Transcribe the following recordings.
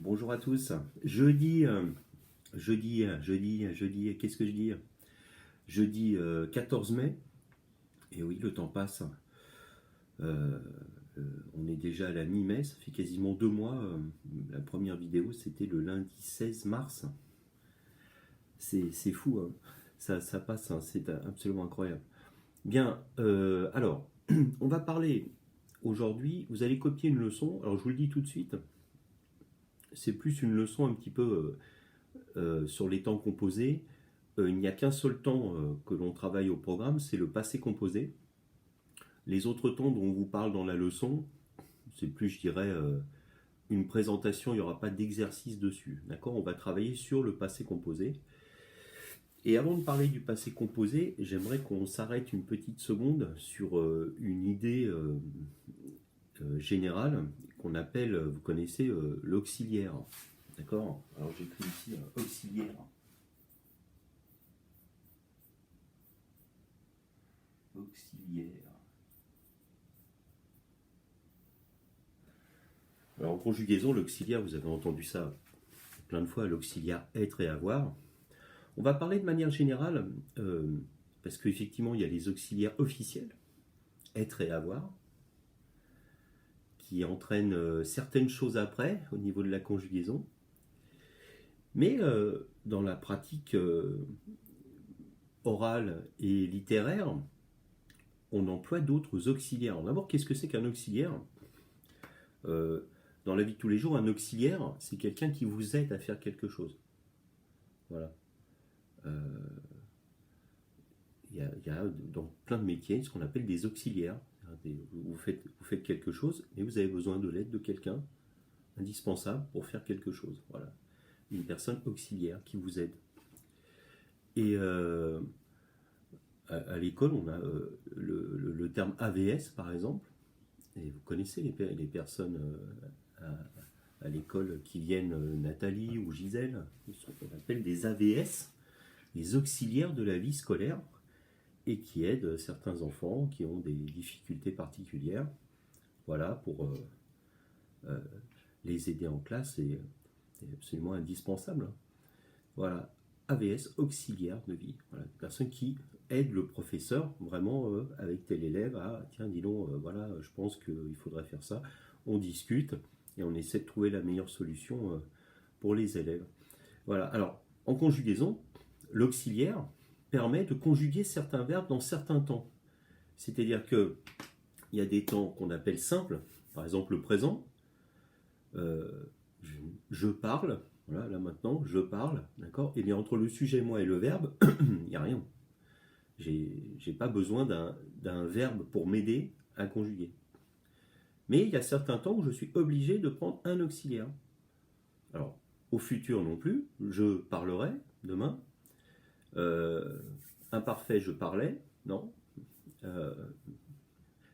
Bonjour à tous. Jeudi, qu'est-ce que je dis? Jeudi 14 mai. Et oui, le temps passe. Euh, on est déjà à la mi-mai, ça fait quasiment 2 mois. La première vidéo, c'était le lundi 16 mars. C'est fou, hein. Ça passe, hein, c'est absolument incroyable. Bien, alors, on va parler aujourd'hui. Vous allez copier une leçon. Alors, je vous le dis tout de suite. C'est plus une leçon un petit peu sur les temps composés. Il n'y a qu'un seul temps que l'on travaille au programme, c'est le passé composé. Les autres temps dont on vous parle dans la leçon, c'est plus, je dirais, une présentation, il n'y aura pas d'exercice dessus. D'accord? On va travailler sur le passé composé. Et avant de parler du passé composé, j'aimerais qu'on s'arrête une petite seconde sur une idée générale qu'on appelle, vous connaissez, l'auxiliaire. D'accord? Alors j'écris ici auxiliaire. Auxiliaire. Alors en conjugaison, l'auxiliaire, vous avez entendu ça plein de fois, l'auxiliaire être et avoir. On va parler de manière générale, parce qu'effectivement, il y a les auxiliaires officiels, être et avoir, qui entraînent certaines choses après, au niveau de la conjugaison. Mais dans la pratique orale et littéraire, on emploie d'autres auxiliaires. D'abord, qu'est-ce que c'est qu'un auxiliaire? Dans la vie de tous les jours, un auxiliaire, c'est quelqu'un qui vous aide à faire quelque chose. Voilà. Il y a dans plein de métiers ce qu'on appelle des auxiliaires. Vous faites quelque chose et vous avez besoin de l'aide de quelqu'un indispensable pour faire quelque chose. Voilà. Une personne auxiliaire qui vous aide. Et à l'école, on a le terme AVS par exemple. Et vous connaissez les personnes à l'école qui viennent, Nathalie ou Gisèle, on appelle des AVS, les auxiliaires de la vie scolaire, et qui aident certains enfants qui ont des difficultés particulières. Voilà, pour les aider en classe, c'est absolument indispensable. Voilà, AVS, auxiliaire de vie. Voilà, personne qui aide le professeur vraiment avec tel élève à tiens, dis donc, voilà, je pense qu'il faudrait faire ça. On discute et on essaie de trouver la meilleure solution pour les élèves. Voilà, alors en conjugaison, l'auxiliaire permet de conjuguer certains verbes dans certains temps. C'est-à-dire qu'il y a des temps qu'on appelle simples, par exemple le présent, je parle, voilà, là maintenant, je parle, d'accord? Et bien entre le sujet moi et le verbe, il n'y a rien. J'ai pas besoin d'un verbe pour m'aider à conjuguer. Mais il y a certains temps où je suis obligé de prendre un auxiliaire. Alors, au futur non plus, je parlerai demain. Imparfait, je parlais, non.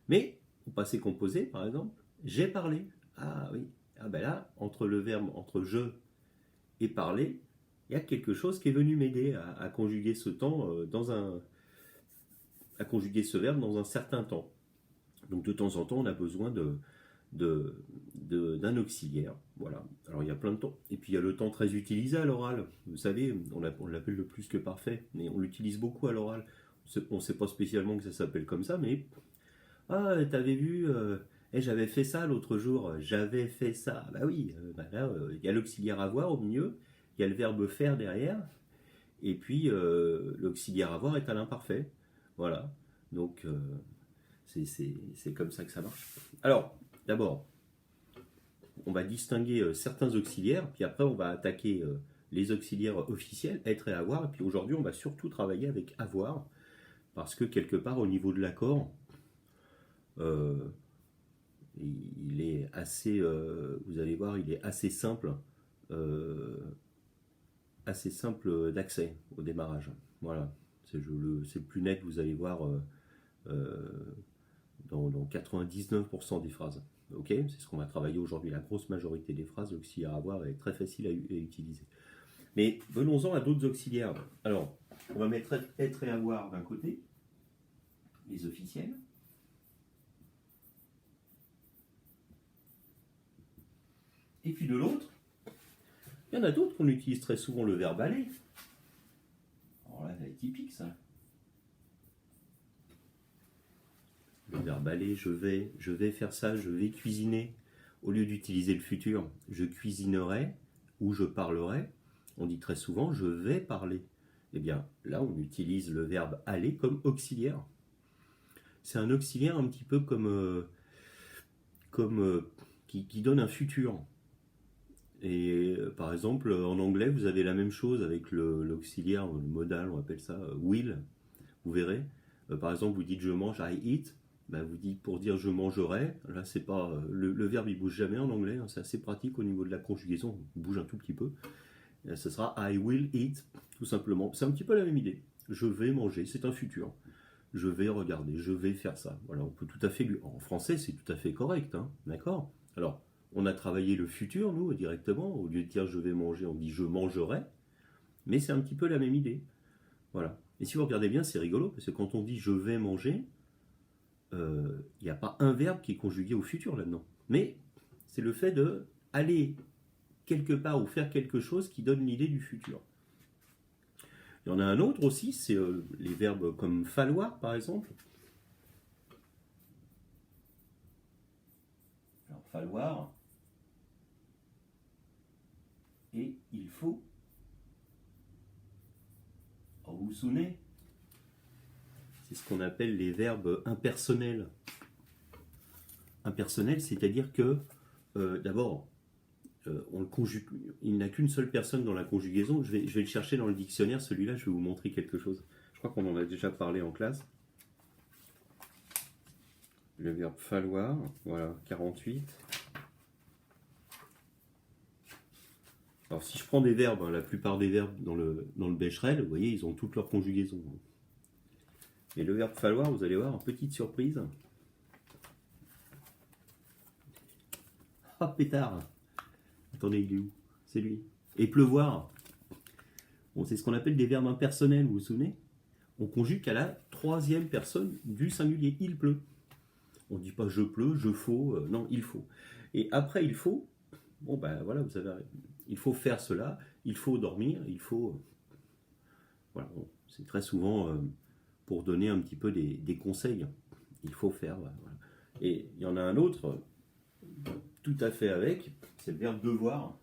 Mais au passé composé, par exemple, j'ai parlé. Ah oui. Ah ben là, entre le verbe, entre je et parler, il y a quelque chose qui est venu m'aider à conjuguer ce temps à conjuguer ce verbe dans un certain temps. Donc de temps en temps, on a besoin d'un auxiliaire. Voilà. Alors il y a plein de temps. Et puis il y a le temps très utilisé à l'oral. Vous savez, on l'appelle le plus que parfait, mais on l'utilise beaucoup à l'oral. On ne sait pas spécialement que ça s'appelle comme ça, mais ah, t'avais vu, j'avais fait ça l'autre jour, j'avais fait ça. Bah oui, là, il y a l'auxiliaire avoir au milieu, il y a le verbe faire derrière, et puis l'auxiliaire avoir est à l'imparfait. Voilà. Donc c'est comme ça que ça marche. Alors, d'abord, on va distinguer certains auxiliaires, puis après on va attaquer les auxiliaires officiels, être et avoir, et puis aujourd'hui on va surtout travailler avec avoir, parce que quelque part au niveau de l'accord, il est assez, vous allez voir, il est assez simple d'accès au démarrage. Voilà, c'est plus net, vous allez voir, dans 99% des phrases. Ok, c'est ce qu'on va travailler aujourd'hui. La grosse majorité des phrases, l'auxiliaire avoir est très facile à utiliser. Mais venons-en à d'autres auxiliaires. Alors, on va mettre être et avoir d'un côté, les officiels. Et puis de l'autre, Il y en a d'autres qu'on utilise très souvent, le verbe aller. Alors là, c'est typique ça. Le verbe aller, je vais faire ça, je vais cuisiner. Au lieu d'utiliser le futur, je cuisinerai ou je parlerai, on dit très souvent je vais parler. Eh bien, là, on utilise le verbe aller comme auxiliaire. C'est un auxiliaire un petit peu qui donne un futur. Et par exemple, en anglais, vous avez la même chose avec l'auxiliaire, le modal, on appelle ça will. Vous verrez. Par exemple, vous dites je mange, I eat. Ben, vous dites pour dire je mangerai. Là, c'est pas le verbe il bouge jamais en anglais. Hein, c'est assez pratique au niveau de la conjugaison. Il bouge un tout petit peu. Et ce sera I will eat, tout simplement. C'est un petit peu la même idée. Je vais manger. C'est un futur. Je vais regarder. Je vais faire ça. Voilà, on peut tout à fait. En français, c'est tout à fait correct. Hein, d'accord. Alors, on a travaillé le futur, nous, directement. Au lieu de dire je vais manger, on dit je mangerai. Mais c'est un petit peu la même idée. Voilà. Et si vous regardez bien, c'est rigolo, parce que quand on dit je vais manger, il n'y a pas un verbe qui est conjugué au futur là-dedans. Mais c'est le fait de aller quelque part ou faire quelque chose qui donne l'idée du futur. Il y en a un autre aussi, c'est les verbes comme falloir, par exemple. Alors, falloir et il faut. Alors, vous vous souvenez ? C'est ce qu'on appelle les verbes impersonnels. Impersonnel, c'est-à-dire que, d'abord, on le conjugue, il n'a qu'une seule personne dans la conjugaison. Je vais le chercher dans le dictionnaire, celui-là, je vais vous montrer quelque chose. Je crois qu'on en a déjà parlé en classe. Le verbe falloir, voilà, 48. Alors, si je prends des verbes, hein, la plupart des verbes dans le Becherel, vous voyez, ils ont toutes leurs conjugaisons. Et le verbe falloir, vous allez voir, petite surprise. Ah, pétard! Attendez, il est où? C'est lui. Et pleuvoir. Bon, c'est ce qu'on appelle des verbes impersonnels, vous vous souvenez? On conjugue à la troisième personne du singulier. Il pleut. On ne dit pas je pleut, je faut. Non, il faut. Et après il faut, bon ben voilà, vous savez, il faut faire cela, il faut dormir, il faut. Voilà, bon, c'est très souvent pour donner un petit peu des conseils. Il faut faire. Voilà. Et il y en a un autre, tout à fait avec, c'est le verbe devoir.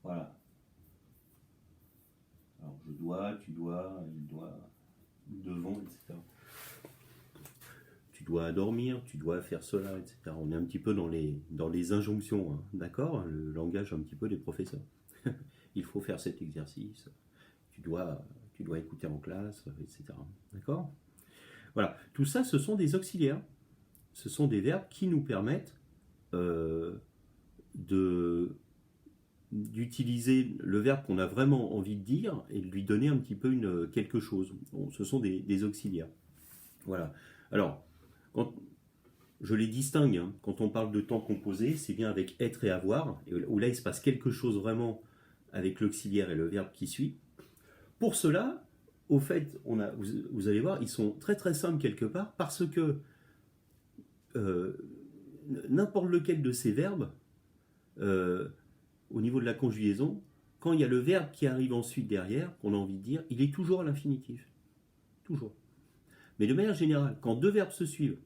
Voilà. Alors je dois, tu dois, il doit, nous devons, etc. Tu dois dormir, tu dois faire cela, etc. On est un petit peu dans les injonctions, hein, d'accord? Le langage un petit peu des professeurs. Il faut faire cet exercice, tu dois écouter en classe, etc. D'accord? Voilà, tout ça, ce sont des auxiliaires. Ce sont des verbes qui nous permettent d'utiliser le verbe qu'on a vraiment envie de dire et de lui donner un petit peu quelque chose. Bon, ce sont des auxiliaires. Voilà. Alors, quand je les distingue, hein, quand on parle de temps composé, c'est bien avec être et avoir, où là il se passe quelque chose vraiment avec l'auxiliaire et le verbe qui suit. Pour cela, au fait, vous allez voir, ils sont très très simples quelque part, parce que n'importe lequel de ces verbes, au niveau de la conjugaison, quand il y a le verbe qui arrive ensuite derrière, qu'on a envie de dire, il est toujours à l'infinitif. Toujours. Mais de manière générale, quand deux verbes se suivent,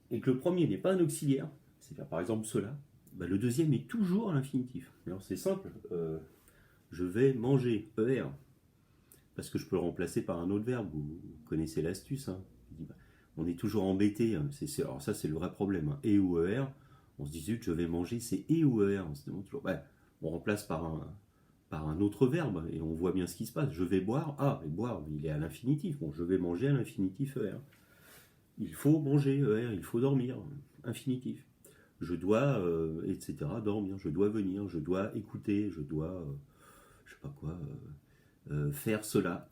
et que le premier n'est pas un auxiliaire, c'est-à-dire par exemple cela, bah le deuxième est toujours à l'infinitif. Alors c'est simple, je vais manger, ER, parce que je peux le remplacer par un autre verbe, vous connaissez l'astuce, hein. On est toujours embêté, hein. Alors ça c'est le vrai problème, hein. Et ou ER, on se dit zut, je vais manger, c'est et ou ER, on remplace par un autre verbe, et on voit bien ce qui se passe. Je vais boire, ah, mais boire, il est à l'infinitif, bon, je vais manger à l'infinitif ER. Il faut manger, ER, il faut dormir, infinitif. Je dois, etc., dormir, je dois venir, je dois écouter, je dois, je sais pas quoi, faire cela.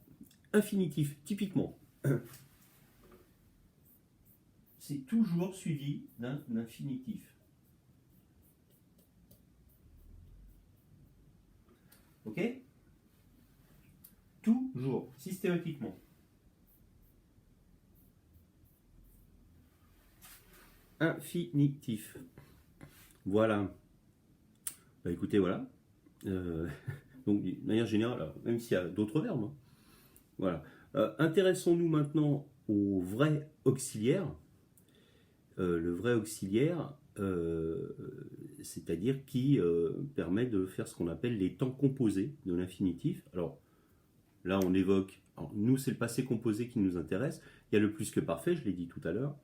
Infinitif, typiquement. C'est toujours suivi d'un infinitif. Ok? Toujours, systématiquement. infinitif. Voilà. Bah écoutez, voilà. Donc, de manière générale, alors, même s'il y a d'autres verbes, hein. Voilà. Intéressons-nous maintenant au vrai auxiliaire. Le vrai auxiliaire, c'est-à-dire qui permet de faire ce qu'on appelle les temps composés de l'infinitif. Alors là, on évoque, alors, nous c'est le passé composé qui nous intéresse. Il y a le plus que parfait, je l'ai dit tout à l'heure.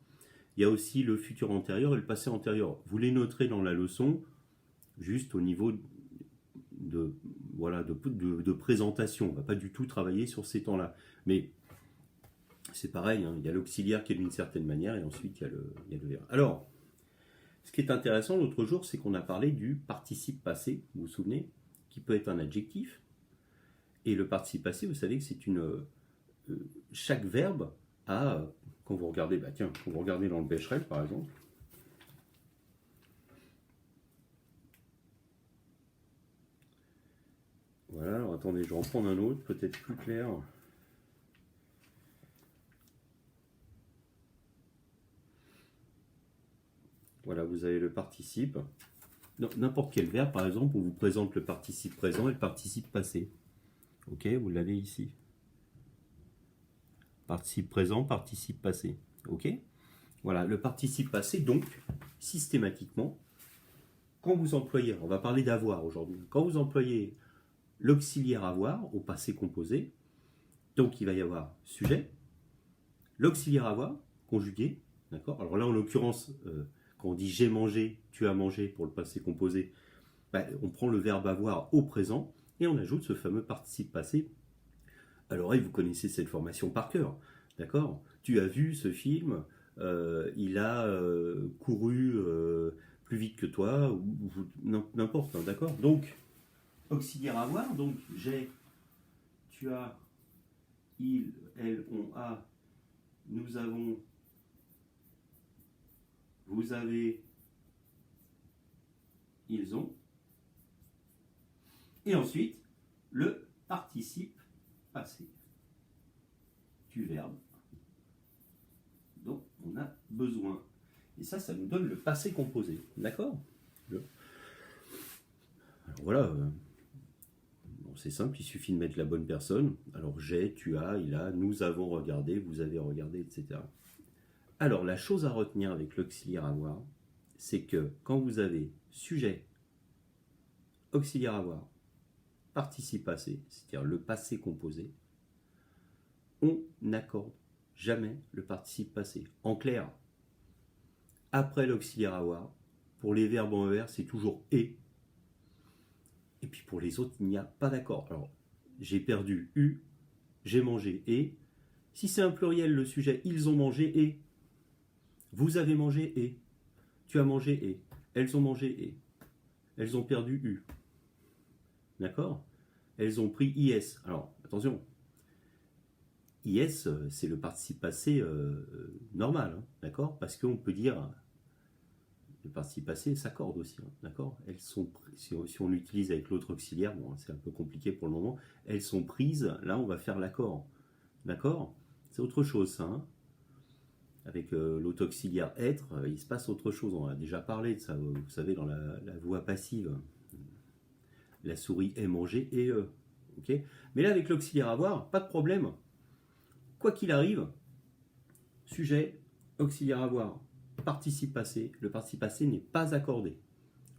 Il y a aussi le futur antérieur et le passé antérieur. Vous les noterez dans la leçon, juste au niveau de, voilà, de présentation. On ne va pas du tout travailler sur ces temps-là. Mais c'est pareil, hein, il y a l'auxiliaire qui est d'une certaine manière et ensuite il y a le verbe. Alors, ce qui est intéressant l'autre jour, c'est qu'on a parlé du participe passé, vous vous souvenez, qui peut être un adjectif. Et le participe passé, vous savez que c'est chaque verbe a, quand vous regardez, quand vous regardez dans le Becherel par exemple, voilà, alors attendez, je vais en prendre un autre, peut-être plus clair. Voilà, vous avez le participe. N'importe quel verbe, par exemple, on vous présente le participe présent et le participe passé. Ok, vous l'avez ici. Participe présent, participe passé. Ok. Voilà, le participe passé, donc, systématiquement, quand vous employez, on va parler d'avoir aujourd'hui, quand vous employez l'auxiliaire avoir au passé composé, donc il va y avoir sujet, l'auxiliaire avoir, conjugué, d'accord. Alors là, en l'occurrence, quand on dit j'ai mangé, tu as mangé pour le passé composé, on prend le verbe avoir au présent et on ajoute ce fameux participe passé. Alors, vous connaissez cette formation par cœur, d'accord. Tu as vu ce film, il a couru plus vite que toi, ou n'importe, hein, d'accord. Donc, auxiliaire avoir, donc j'ai, tu as, il, elle, on a, nous avons, vous avez, ils ont. Et ensuite, le participe passé du verbe dont on a besoin. Et ça nous donne le passé composé. D'accord. Alors voilà, bon, c'est simple, il suffit de mettre la bonne personne. Alors j'ai, tu as, il a, nous avons regardé, vous avez regardé, etc. Alors la chose à retenir avec l'auxiliaire avoir, c'est que quand vous avez sujet, auxiliaire avoir, participe passé, c'est-à-dire le passé composé, on n'accorde jamais le participe passé. En clair, après l'auxiliaire avoir, pour les verbes en ER, c'est toujours et. Et puis pour les autres, il n'y a pas d'accord. Alors, j'ai perdu eu, j'ai mangé et. Si c'est un pluriel, le sujet, ils ont mangé et. Vous avez mangé et. Tu as mangé et. Elles ont mangé et. Elles ont perdu u. D'accord. Elles ont pris is. Alors, attention. IS, c'est le participe passé normal, hein, d'accord. Parce qu'on peut dire, le participe passé s'accorde aussi, hein, d'accord. Elles sont, si on l'utilise avec l'autre auxiliaire, bon, c'est un peu compliqué pour le moment, elles sont prises, là on va faire l'accord, d'accord. C'est autre chose ça, hein. Avec l'autre auxiliaire être, il se passe autre chose, on a déjà parlé de ça, vous savez, dans la voix passive. La souris est mangée et ok. Mais là avec l'auxiliaire avoir, pas de problème. Quoi qu'il arrive, sujet, auxiliaire avoir, participe passé, le participe passé n'est pas accordé.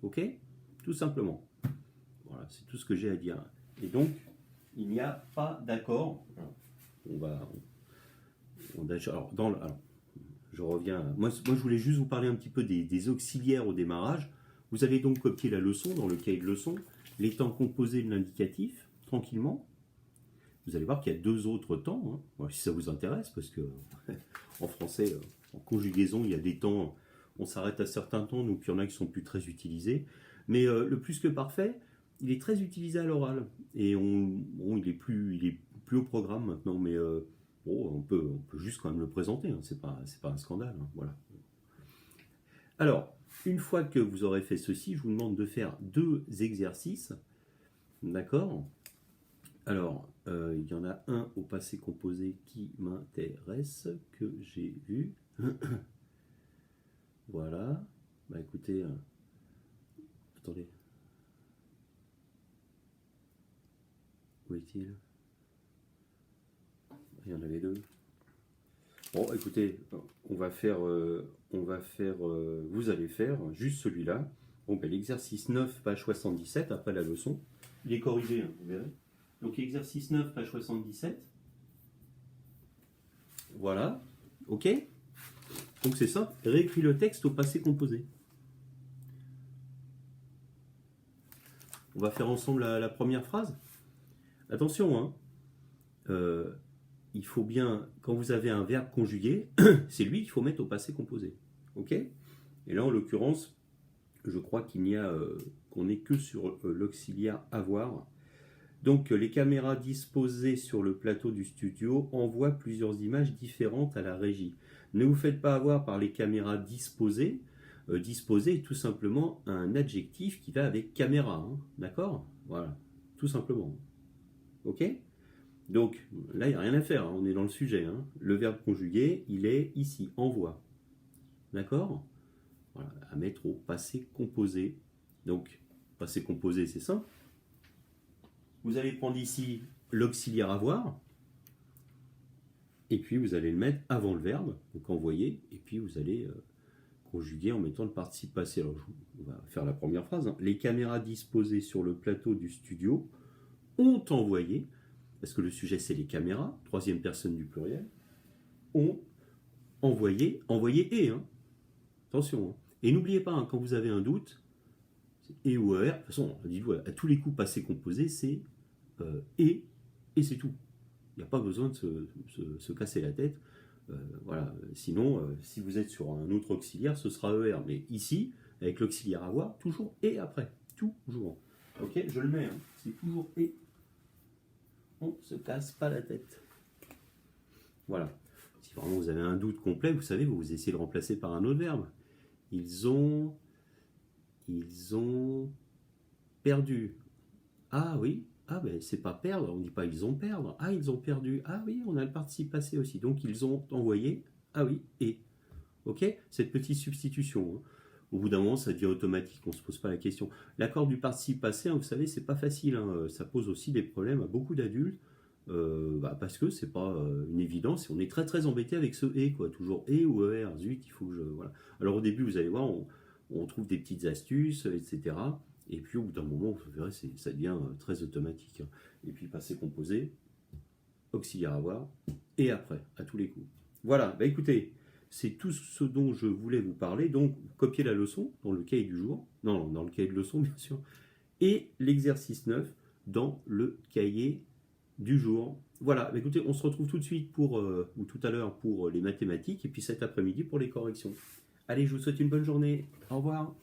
Ok. Tout simplement. Voilà, c'est tout ce que j'ai à dire. Et donc, il n'y a pas d'accord. Alors, je reviens. Moi, je voulais juste vous parler un petit peu des auxiliaires au démarrage. Vous allez donc copier la leçon dans le cahier de leçon, les temps composés de l'indicatif, tranquillement. Vous allez voir qu'il y a deux autres temps, hein. Bon, si ça vous intéresse, parce que en français, en conjugaison, il y a des temps, on s'arrête à certains temps, donc il y en a qui sont plus très utilisés. Mais le plus que parfait, il est très utilisé à l'oral. Et il est plus au programme maintenant, mais on peut juste quand même le présenter, hein. C'est pas un scandale, hein. Voilà. Alors, une fois que vous aurez fait ceci, je vous demande de faire deux exercices. D'accord. Alors, il y en a un au passé composé qui m'intéresse, que j'ai vu. Voilà. Bah écoutez, attendez. Où est-il? Il y en avait deux. Bon, écoutez, on va faire, vous allez faire juste celui-là. Bon, ben, l'exercice 9, page 77, après la leçon. Il est corrigé, hein, vous verrez. Donc, exercice 9, page 77. Voilà. OK? Donc, c'est ça. Réécris le texte au passé composé. On va faire ensemble la première phrase. Attention, hein. Il faut bien, quand vous avez un verbe conjugué, c'est lui qu'il faut mettre au passé composé. OK? Et là, en l'occurrence, je crois qu'il n'y a qu'on n'est que sur l'auxiliaire avoir. Donc, les caméras disposées sur le plateau du studio envoient plusieurs images différentes à la régie. Ne vous faites pas avoir par les caméras disposées. Disposer est tout simplement un adjectif qui va avec caméra. Hein, d'accord? Voilà, tout simplement. OK? Donc, là, il n'y a rien à faire, hein, on est dans le sujet. Hein. Le verbe conjugué, il est ici, envoie. D'accord? Voilà, à mettre au passé composé. Donc, passé composé, c'est simple. Vous allez prendre ici l'auxiliaire avoir, et puis vous allez le mettre avant le verbe, donc envoyer, et puis vous allez conjuguer en mettant le participe passé. Alors, on va faire la première phrase. Hein. Les caméras disposées sur le plateau du studio ont envoyé, parce que le sujet c'est les caméras, troisième personne du pluriel, ont envoyé et, hein. Attention. Hein. Et n'oubliez pas, hein, quand vous avez un doute, c'est et ou er, de toute façon, dites-vous, à tous les coups passé composé, c'est et c'est tout. Il n'y a pas besoin de se casser la tête. Voilà. Sinon, si vous êtes sur un autre auxiliaire, ce sera er. Mais ici, avec l'auxiliaire avoir, toujours et après. Toujours. Ok, je le mets, hein. C'est toujours et. On ne se casse pas la tête. Voilà. Si vraiment vous avez un doute complet, vous savez, vous essayez de remplacer par un autre verbe. Ils ont perdu. Ah oui, ah ben c'est pas perdre, on ne dit pas ils ont perdre. Ah, ils ont perdu. Ah oui, on a le participe passé aussi. Donc ils ont envoyé. Ah oui, et. Ok, cette petite substitution. Hein. Au bout d'un moment, ça devient automatique, on ne se pose pas la question. L'accord du participe passé, hein, vous savez, c'est pas facile. Hein. Ça pose aussi des problèmes à beaucoup d'adultes. Parce que c'est pas une évidence, on est très très embêté avec ce et, quoi, toujours et ou er, zut, il faut que je. Voilà. Alors au début, vous allez voir, on trouve des petites astuces, etc. Et puis au bout d'un moment, vous verrez, ça devient très automatique. Hein. Et puis passé composé, auxiliaire avoir, et après, à tous les coups. Voilà, bah écoutez, c'est tout ce dont je voulais vous parler. Donc, copiez la leçon dans le cahier du jour, non, dans le cahier de leçon, bien sûr, et l'exercice 9 dans le cahier du jour. Voilà, écoutez, on se retrouve tout de suite ou tout à l'heure pour les mathématiques, et puis cet après-midi pour les corrections. Allez, je vous souhaite une bonne journée. Au revoir.